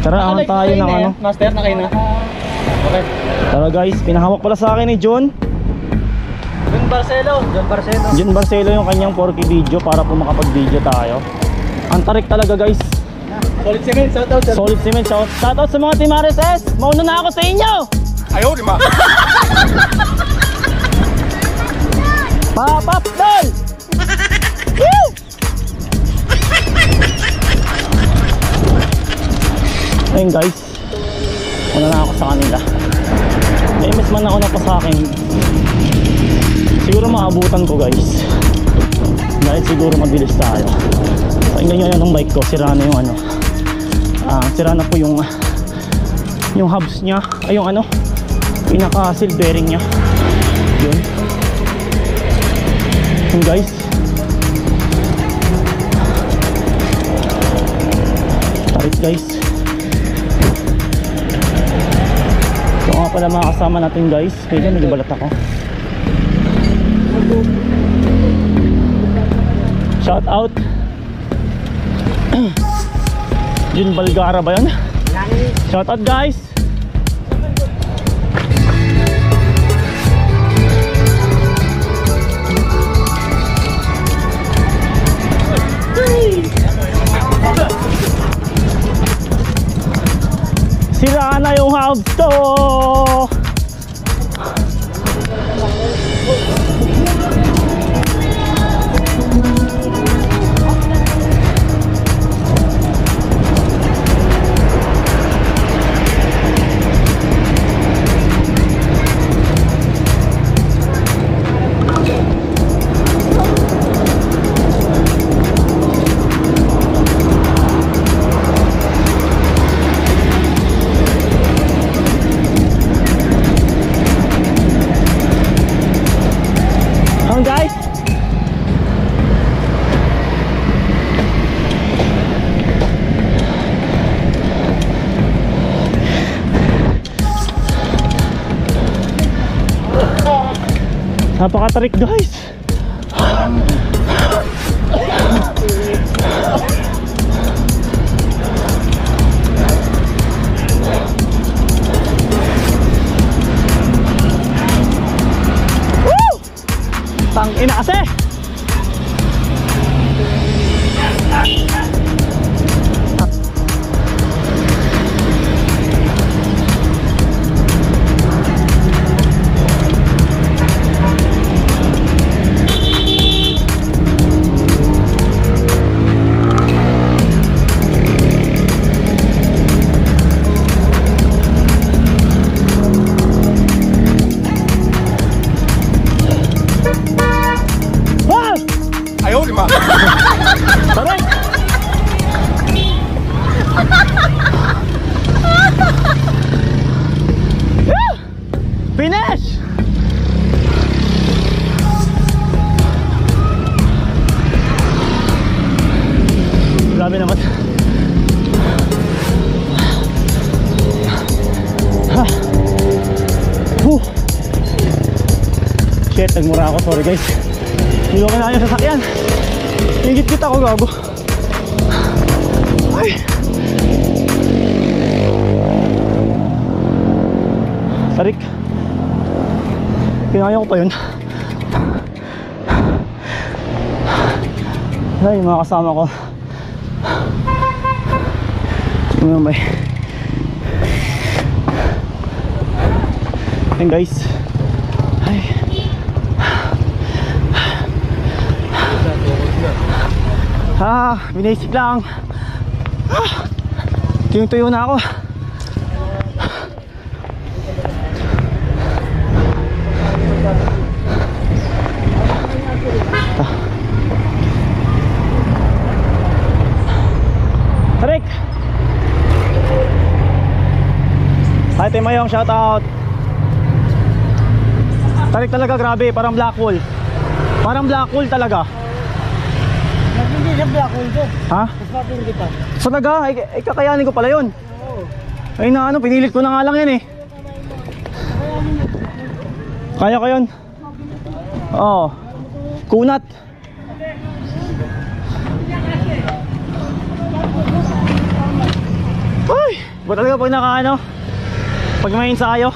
Tara, ahan tayo ng ano. Master, na kayo na. Okay. Tara guys, pinahawak pala sa akin ni John Barcelo yung kanyang 4K video para po makapag-video tayo. Ang tarik talaga guys. Solid cement, shoutout. Solid cement, shoutout sa mga Team RSS. Mauna na ako sa inyo. Ayaw, di ba? Papap dol! Woo! Ayun guys, una na ako sa kanila. May miss man ako na pa sa akin. Siguro maabutan ko guys. Dahil siguro mabilis tayo. Pakinggan nyo yan ng bike ko. Sira na yung ano. Sira na po yung hubs nya. Ay yung ano, pinaka seal bearing nya. Yun. Yun guys. Tarik guys. Ito nga pala mga kasama natin guys. Kaya medyo balat ako. Shout out. Jun Balgara ba yun? Shout out guys. Sira na yung hub to. Guys, napakatarik guys. Tangina kasi. Taray! Finish! Grabe naman. Shit, nagmura ako. Sorry guys. Hindi ko kailangan yung sasakyan. Higit-git ako, gago. Ay. Tarik. Kinaya ko pa yun. Ay, mga kasama ko. Ano ba? Ayun guys. Ay. Basic lang. Tuyong-tuyo na ako. Tarik. Hi Team Mayong, shout out. Tarik talaga, grabe, parang black hole. Parang black hole talaga. Hindi siya black hole doon. Ha? Mas mapin kita. So naga, kakayanin ko pala yun. Oo. Ay na ano, pinilit ko na nga lang yan eh. Kaya ko yun. Oo. Kunat. Ay! Ba talaga pag naka ano? Pag may ensayo?